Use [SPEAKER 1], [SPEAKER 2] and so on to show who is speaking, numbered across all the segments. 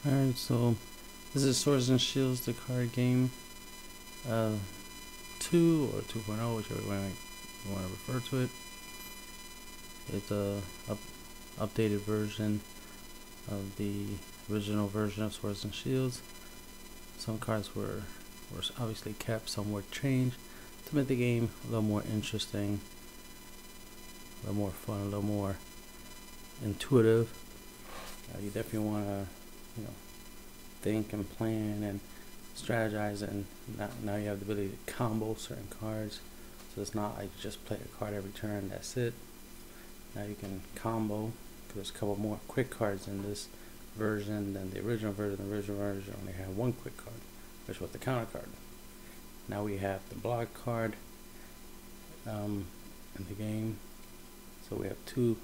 [SPEAKER 1] Alright, so this is Swords and Shields, the card game 2 or 2.0, whichever way you want to refer to it. It's a updated version of the original version of Swords and Shields. Some cards were obviously kept, some were changed to make the game a little more interesting, a little more fun, a little more intuitive. You definitely want to, think and plan and strategize, and now you have the ability to combo certain cards. So it's not like you just play a card every turn, that's it. Now you can combo, because there's a couple more quick cards in this version than the original version. The original version only had one quick card, which was the counter card. Now we have the block card in the game. So we have two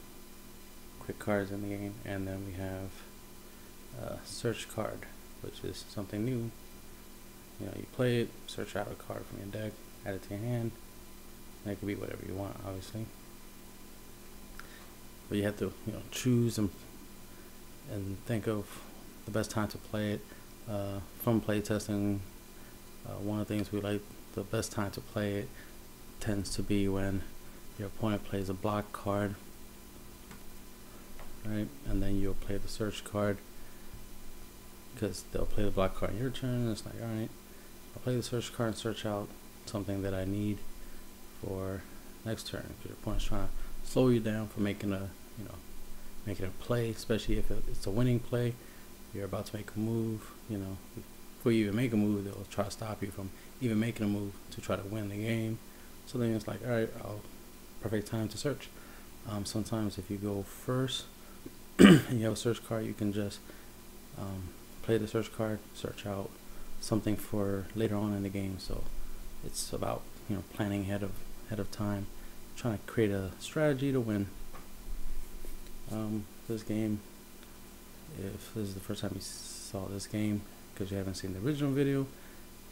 [SPEAKER 1] quick cards in the game, and then we have a search card, which is something new. You play it, search out a card from your deck, add it to your hand, and it can be whatever you want, obviously. But you have to, choose and think of the best time to play it. From playtesting, one of the things we like, the best time to play it tends to be when your opponent plays a block card, right? And then you'll play the search card, because they'll play the block card on your turn, and it's like, alright, I'll play the search card and search out something that I need for next turn. If your opponent's trying to slow you down for making a play, especially if it's a winning play, you're about to make a move, before you even make a move, they'll try to stop you from even making a move to try to win the game. So then it's like, alright, perfect time to search. Sometimes if you go first and you have a search card, you can just play the search card, search out something for later on in the game. So it's about planning ahead of time, trying to create a strategy to win. This game, if this is the first time you saw this game because you haven't seen the original video,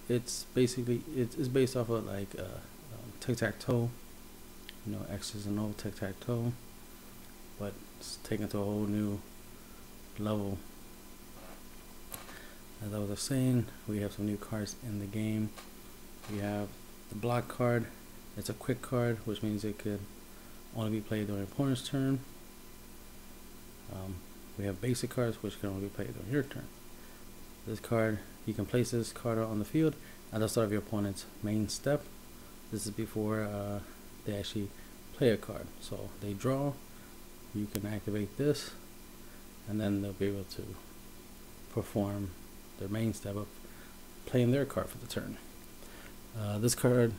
[SPEAKER 1] it's basically it's based off of like tic-tac-toe, X's and O tic-tac-toe, but it's taken to a whole new level. As I was saying, we have some new cards in the game. We have the block card. It's a quick card, which means it could only be played during your opponent's turn. We have basic cards, which can only be played during your turn. This card, you can place this card on the field at the start of your opponent's main step. This is before they actually play a card. So they draw, you can activate this, and then they'll be able to perform their main step of playing their card for the turn. This card,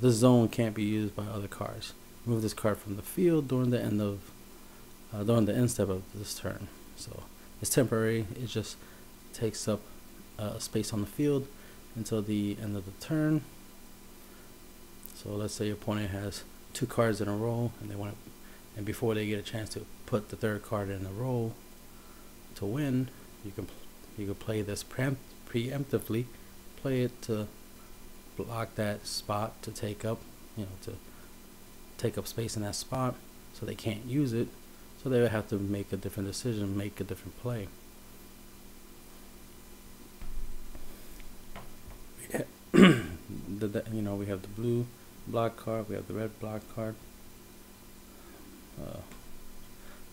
[SPEAKER 1] this zone can't be used by other cards. Remove this card from the field during the end step of this turn. So it's temporary. It just takes up space on the field until the end of the turn. So let's say your opponent has two cards in a row, and before they get a chance to put the third card in a row to win, you can play this preemptively, play it to block that spot, to take up space in that spot, so they can't use it. So they would have to make a different decision, make a different play. We have the blue block card, we have the red block card.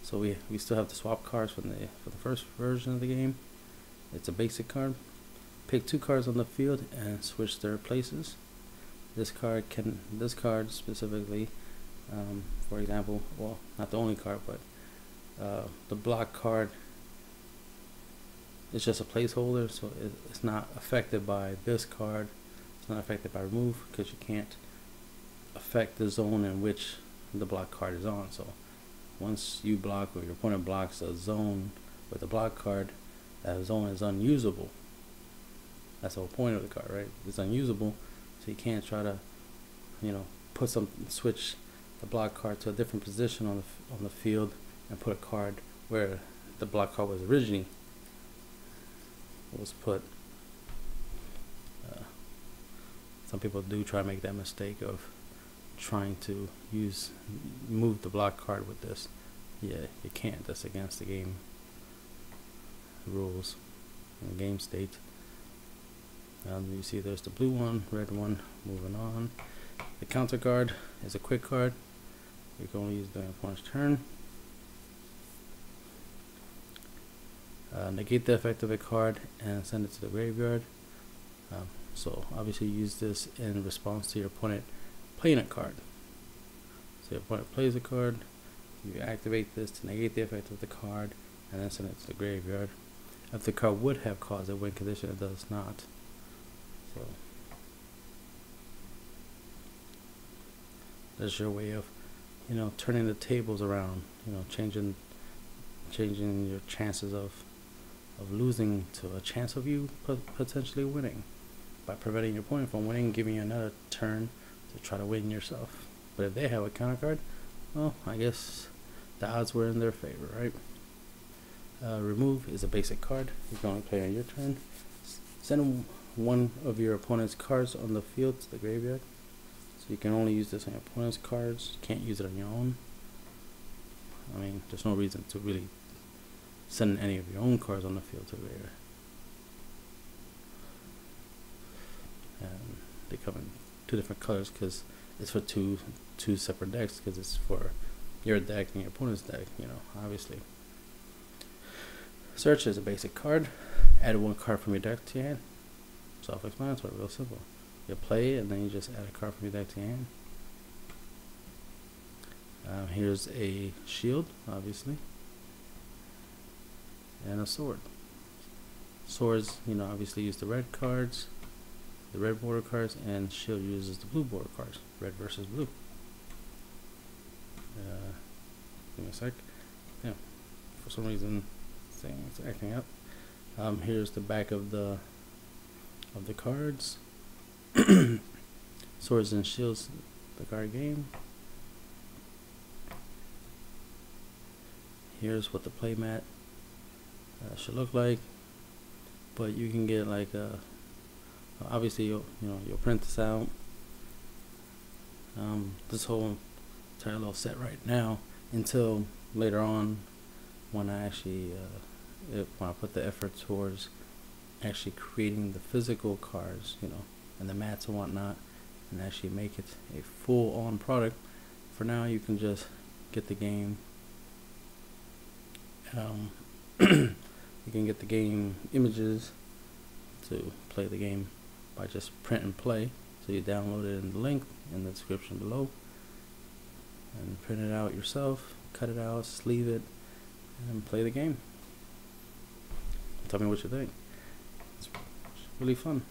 [SPEAKER 1] So we still have to swap cards for the first version of the game. It's a basic card. Pick two cards on the field and switch their places. This card specifically, for example, well, not the only card, but the block card, it's just a placeholder, so it's not affected by this card. It's not affected by remove, because you can't affect the zone in which the block card is on. So once you block, or your opponent blocks a zone with the block card, that zone is unusable. That's the whole point of the card, right? It's unusable, so you can't try to switch the block card to a different position on the field and put a card where the block card was originally put. Some people do try to make that mistake of trying to move the block card with this. Yeah, you can't. That's against the game. rules and game state. You see there's the blue one, red one. Moving on, the counter card is a quick card. You can only use during opponent's turn. Negate the effect of a card and send it to the graveyard. So obviously use this in response to your opponent playing a card. So your opponent plays a card, you activate this to negate the effect of the card and then send it to the graveyard. If the card would have caused a win condition, it does not. So that's your way of, turning the tables around, changing your chances of losing to a chance of you potentially winning by preventing your opponent from winning, giving you another turn to try to win yourself. But if they have a counter card, well, I guess the odds were in their favor, right? Remove is a basic card. You can only play on your turn. Send one of your opponent's cards on the field to the graveyard. So you can only use this on your opponent's cards. You can't use it on your own. I mean, there's no reason to really send any of your own cards on the field to the graveyard. And they come in two different colors because it's for two separate decks, because it's for your deck and your opponent's deck, obviously. Search is a basic card. Add one card from your deck to your hand. Self-explanatory, real simple. You play it and then you just add a card from your deck to your hand. Here's a shield, obviously, and a sword. Swords, obviously use the red cards, the red border cards, and shield uses the blue border cards, red versus blue. Give me a sec. Yeah, for some reason, things acting up. Here's the back of the cards. Swords and shields, the card game. Here's what the playmat should look like, but you can get like obviously you'll print this out. This whole entire little set right now until later on when I actually when I put the effort towards actually creating the physical cards, and the mats and whatnot, and actually make it a full-on product. For now, you can just get the game. You can get the game images to play the game by just print and play. So you download it in the link in the description below, and print it out yourself, cut it out, sleeve it, and play the game. Tell me what you think. It's really fun.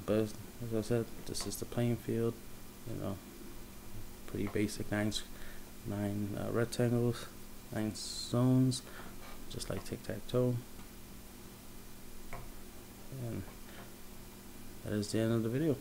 [SPEAKER 1] But as I said, this is the playing field. Pretty basic, nine rectangles, 9 zones, just like tic-tac-toe. And that is the end of the video.